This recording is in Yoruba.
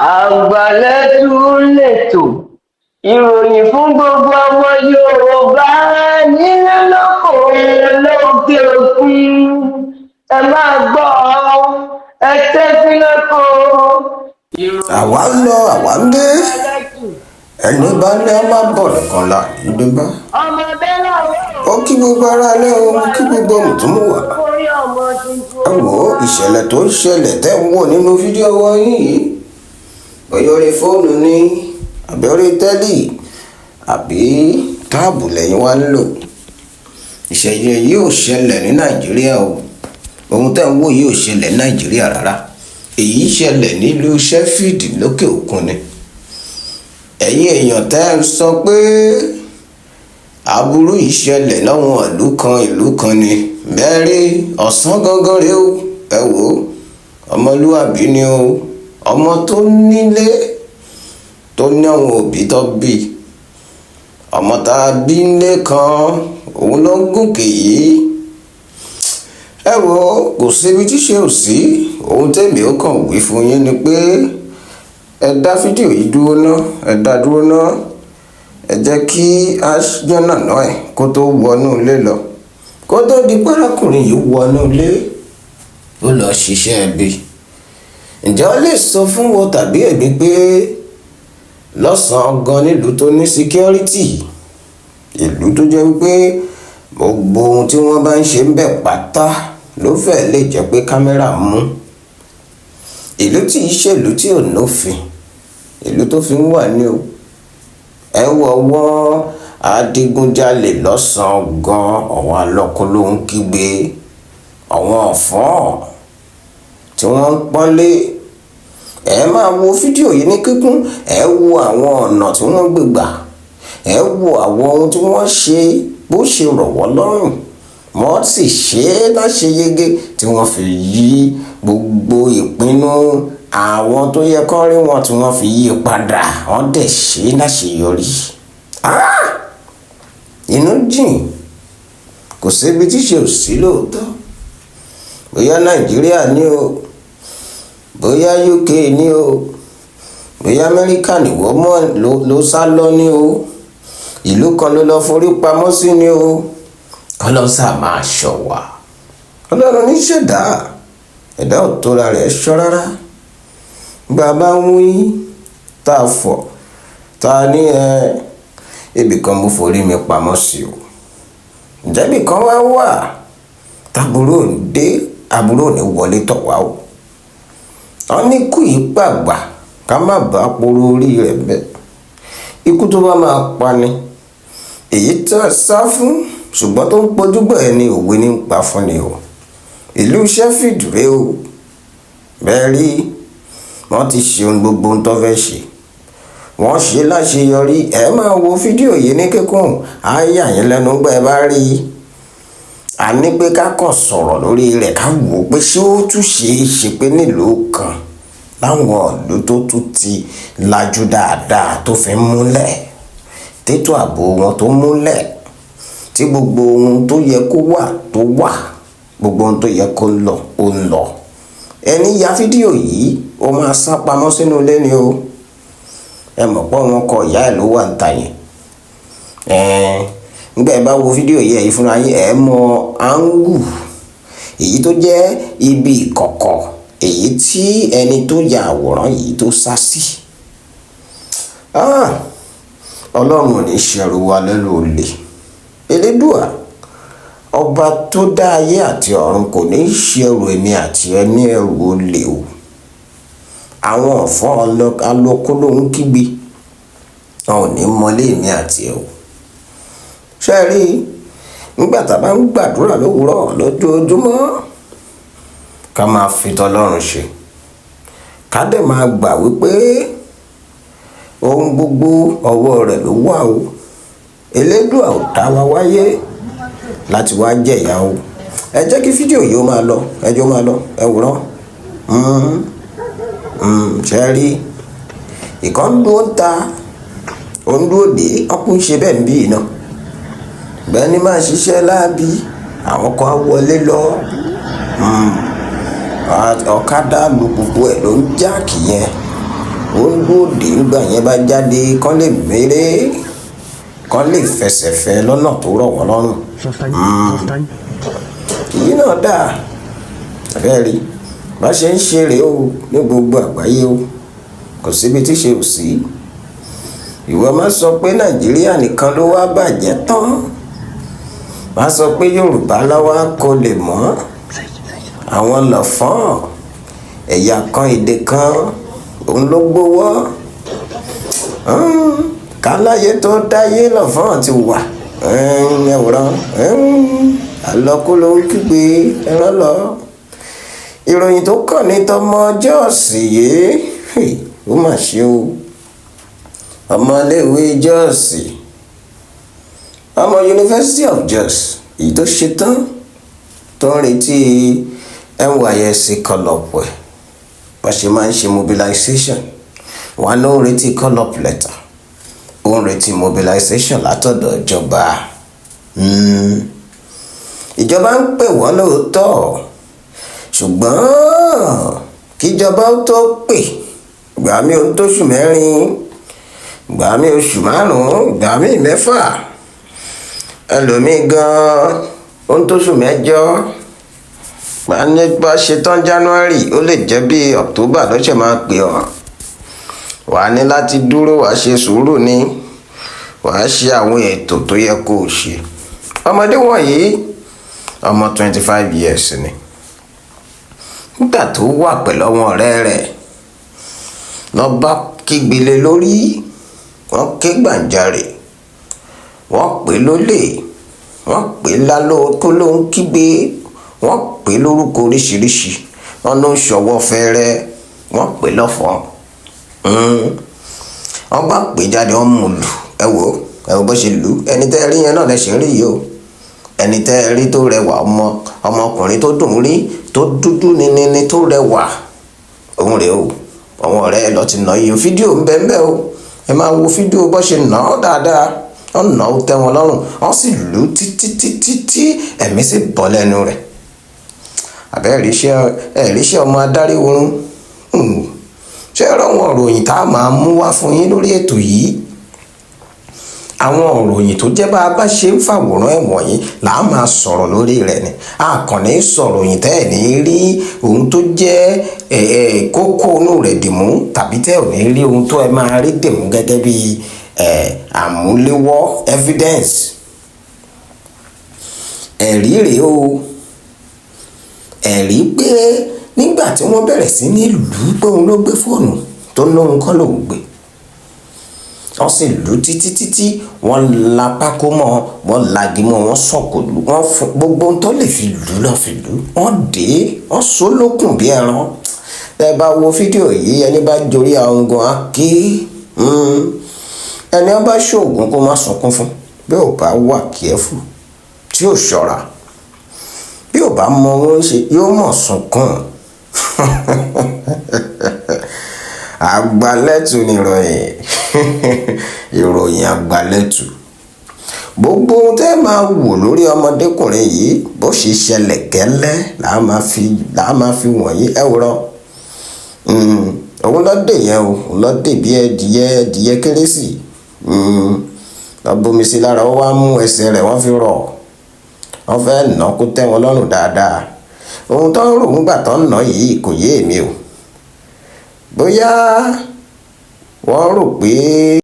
Àgbàlẹ́tù lètò ìròyìn fún gbogbo ọmọ Yorùbá nílé lóko lókè òkun. Ẹ máa gbọ́ ẹ tẹ́tí lẹ́kọ̀ọ́. àwa ń lọ àwa ń dé ẹni bá ní a máa bọ̀ nìkan là nídé bá. ó kí gbogbo ara lẹ́ o kí gbogbo mùtúmù wà. ẹ wò ó ìṣẹ̀lẹ̀ tó ń ṣẹlẹ̀ tẹ́ ń wò nínú fídíò wọn yìí bóyá orí fóònù ni àbí orí tẹ́lì àbí táàbù lẹ́yìn wá ń lò. ìṣẹ̀lẹ̀ yìí ò ṣẹlẹ̀ ní Nàìjíríà o ohun tẹ́ ń wò yìí ò ṣẹlẹ̀ ní Nàìjíríà rárá èyí ṣẹlẹ̀ nílùú Sheffield lókè òkun ni. ẹ̀yin èèyàn tẹ́ ń sọ pé aburú yìí ṣẹlẹ̀ láwọn ìlú kan ni mẹ́rin ọ̀sán gangan rèé o. ẹ wò ó ọmọlúwàbí ni o ọmọ tó nílé tó ní àwọn òbí tó bí ọmọ tá a bí nílé kan òun ló ń gòkè yìí. ẹ wò ó kò síbi tí ṣe ò sí ohun tèmi ó kàn wí fún yín ni pé ẹ dá fídíò yìí dúró ná ẹ dá dúró ná ẹ jẹ́ kí a yànnà náà ẹ̀ kó tó wọnú ilé lọ kó tó di párákùnrin yìí wọnú ilé ó lọ ṣiṣẹ́ ẹbí. ǹjẹ́ ó lè sọ fún wọn tàbí èmi pé lọ́sàn-án gan nílùú tó ní síkírọ́rìtì ìlú tó jẹ́ wípé gbogbo ohun tí wọ́n bá ń ṣe ń bẹ̀ pátá ló fẹ́ lè jẹ́ pé kámẹ́rà mú ìlú tí í ṣèlú tí ò nófin ìlú tó fi ń wà ní o. ẹ wọ́wọ́ adigunjalè lọ́sàn-án gan àwọn alọ́kùn ló ń kígbe àwọn ọ̀fọ́n tí wọ́n ń pọ́nlé. ẹ máa wo fídíò yìí ní kíkún ẹ wo àwọn ọ̀nà tí wọ́n gbé gbà ẹ wo àwọn ohun tí wọ́n ṣe bó ṣe rọ̀ wọ́n lọ́rùn wọ́n sì ṣe é láṣeyege tí wọ́n fi yí gbogbo ìpinnu àwọn tó yẹ kán rí wọn tí wọ́n fi yí padà wọ́n dẹ̀ ṣe é láṣeyọrí. inú jìn kò síbi tí ṣe ò sí lóòótọ́ bóyá Nàìjíríà ní o bóyá UK ní o bóyá Amẹ́ríkà nìwọ́ mọ́ ló sá lọ ní o ìlú kan ló lọ forí pamọ́ sí ní o ọlọ́sà máa ṣọ́ wa ọlọ́run ní ṣẹ̀dá ẹ̀dá ò tóra rẹ̀ ṣọ́ rárá bàbá ń wí tá a fọ̀ tá a ní ibì kan mo forí mi pamọ́ sí o ǹjẹ́ ibì kan wá wà táburú ò ní dé aburú ò ní wọlé tọ̀ wá o wọ́n ní kú yìí pàgbà ká má bàa poro orí rẹ̀ bẹ́ẹ̀ ikú tó bá máa pa ni èyí tá a sá fún ṣùgbọ́n tó ń pojúgbọ̀ ẹni òwe ní pa fún ni o. ìlú Sheffield rèé o bẹ́ẹ̀ rí wọ́n ti ṣe ohun gbogbo tó fẹ́ ṣe wọ́n ṣe láṣeyọrí. ẹ máa wo fídíò yìí ní kíkún á yà yín lẹ́nu gbẹ́ ẹ bá rí i. a ní pé ká kàn sọ̀rọ̀ lórí rẹ̀ ká wò ó pé ṣé ó tún ṣe é ṣe pé nílùú kan láwọn ìlú tó tún ti lajú dáadáa tó fi múlẹ̀ tètò ààbò wọn tó múlẹ̀ tí gbogbo ohun tó yẹ kó wà tó wà gbogbo ohun tó yẹ kó lọ ó ń lọ. ẹni ya fídíò yìí ó máa sá pamọ́ sínú ilé ni o. ẹ mọ̀ pé wọn kọ ìyá ẹ̀ ló wà ń ta yẹn. nígbà ẹ bá wo fídíò yìí ẹ̀yin fúnra yín ẹ̀ mọ áńgù èyí tó jẹ́ ibi ìkọ̀kọ̀ èyí tí ẹni tó ya àwòrán yìí tó sá sí. ọlọ́run ò ní ṣẹ̀rù wa lẹ́nu olè. Elédùà ọba tó dá ayé àti ọ̀run kò ní í ṣe ẹrù èmi àti ẹni ẹrù olè o. àwọn ọ̀fọ́n alọ́kó ló ń kígbe wọn ò ní mọlé èmi àti ẹ o. ṣé ẹ rí nígbà tá a bá ń gbàdúrà lówùúrọ̀ lójoojúmọ́ ká máa fi tọlọ́run ṣe ká dẹ̀ máa gbà wípé ohun gbogbo ọwọ́ rẹ̀ ló wà o. Elédùà ò dá wa wáyé láti wá jẹ̀yà o. ẹ jẹ́ kí fídíò yìí ó máa lọ ẹjọ́ máa lọ ẹ wòrán. ṣe rí ìkan dúró ta ó ń dúró dé ọkùnrin ṣe bẹ́ẹ̀ ń bí iná bẹ́ẹ̀ ni máa ṣiṣẹ́ láabi àwọn kan wọlé lọ ọ̀kadà alùpùpù ẹ̀ ló ń jáàkì yẹn ó ń gbòdì nígbà yẹn bá jáde kán lè mérè kán lè fẹsẹ̀ fẹ́ lọ́nà tó rọ̀ wọ́n lọ́rùn. èyí náà dáa abẹ́rẹ́ rí bá ṣe ń ṣe rèé o ní gbogbo àgbáyé o kò síbi tí ṣe ò sí. ìwọ má sọ pé nàìjíríà nìkan ló wá bàjẹ́ tán má sọ pé yorùbá láwa kò lè mọ́ àwọn lọ́fọ́n ẹ̀yà kan èdè kan òun ló gbowó káláyé tó dáyé lọ́fọ́n ti wà ẹ̀wòrán àlọ́kúlò kígbe ẹran lọ. ìròyìn tó kàn ní tọmọ jọ́ọ̀sì yìí ó mà ṣe o ọmọléèwé jọ́ọ̀sì ọmọ University of Jos èyí tó ṣetán tó ń retí NYSC call-up ẹ̀ bá ṣe máa ń ṣe mobilization wọn ló ń retí call-up letter ó ń retí mobilization látọ̀dọ̀ ìjọba ìjọba ń pè wọ́n lóòótọ́ ṣùgbọ́n kíjọba ó tó pè gbà mí ó tóṣù mẹ́rin gbà mí oṣù márùn-ún gbà mí mẹ́fà ẹlòmíì gan-an ó ń tóṣù mẹ́jọ máa ní bá ṣetán January ó lè jẹ́ bí October lọ́sẹ̀ máa pè ọ́ wàá ní láti dúró wàá ṣe sùúrù ní wàá ṣe àwọn ètò tó yẹ kó o ṣe. ọmọdé wọ̀nyí ọmọ 25 years ni nígbà tó wà pẹ̀lú àwọn ọ̀rẹ́ rẹ̀ lọ bá kígbélé lórí wọ́n ké gbàǹjarè wọ́n pè lólè wọ́n pè lálóko ló ń kígbe wọ́n pè lórúkọ oríṣiríṣi wọ́n ló ń ṣọwọ́ fẹ́rẹ́ wọ́n pè lọ́fọ̀ọ́ wọ́n bá pè jáde wọ́n mú lù ẹ wò bó ṣe lù ẹni tẹ́ ẹ rí yẹn náà lẹ́sìn rí yìí o ẹni tẹ́ ẹ rí tó rẹwà ọmọkùnrin tó dùn rí tó dúdú níní tó rẹwà òun rèé o àwọn ọ̀rẹ́ ẹ lọ ti nà yìí fídíò ń bẹ ń bẹ o ẹ máa wo fídíò bó ṣe nà ọ́ dáadáa wọ́n nà ó tẹ́ wọn lọ́rùn wọ́n sì lù títí ẹ̀mí sì bọ́ lẹ́nu rẹ̀ ẹ̀ríṣẹ́ ọmọ adarí oorun ṣé ẹ̀rọ àwọn òròyìn tá a máa mú wá fún yín lórí ètò yìí àwọn òròyìn tó jẹ́ bá a bá ṣe ń fàwòrán ẹ̀wọ̀n yìí là á máa sọ̀rọ̀ lórí rẹ̀ ni a kàn ní sọ̀rọ̀ yìí tẹ́ ẹ̀ ní rí ohun tó jẹ́ kókó inú rẹ̀ dìmú tàbí tẹ́ ẹ̀ ní rí ohun tó ẹ máa rí dìmú gẹ́gẹ́ bí àmúléwọ́ evidence ẹ̀rí rèé o ẹ̀rí pé nígbà tí wọ́n bẹ̀rẹ̀ sí ní lù ú pé òun ló gbé fóònù tó lóun kọ́ lòun gbé wọ́n sì lù ú títí wọ́n la pákó mọ́ wọ́n lagi mọ́ wọ́n sọ̀kò lù wọ́n fún gbogbo ohun tó lè fi lù ú lọ́ fi lù ú wọ́n dé wọ́n so lókùn bí ẹran ẹ bá wo fídíò yìí ẹni bá jorí àwọn gan á ké ẹni ọba ṣoògùn kó má sunkún fún bí ò bá wà kíẹ́fù tí ò ṣọ́ra bí ò bá mọ wọn ṣe yóò mọ̀ sunkún àgbálẹ̀tù ni ìròyìn àgbálẹ̀tù gbogbo ohun tẹ́ máa wò lórí ọmọdékùnrin yìí bó ṣe ṣẹlẹ̀ gẹ́lẹ́ làá máa fi wọ̀nyí ẹ̀wòrán òun lọ́dẹ̀ yẹn o òun lọ́dẹ̀ bí ẹdìyẹ kérésì lọ bomi sí lára ó wá mú ẹsẹ̀ rẹ̀ wọ́n fi rọ̀ wọ́n fẹ́ nà kó tẹ́ wọn lọ́rùn dáadáa ohun tó ń rò ńgbà tó ń nà yìí kò yé èmi o bóyá wọ́n rò pé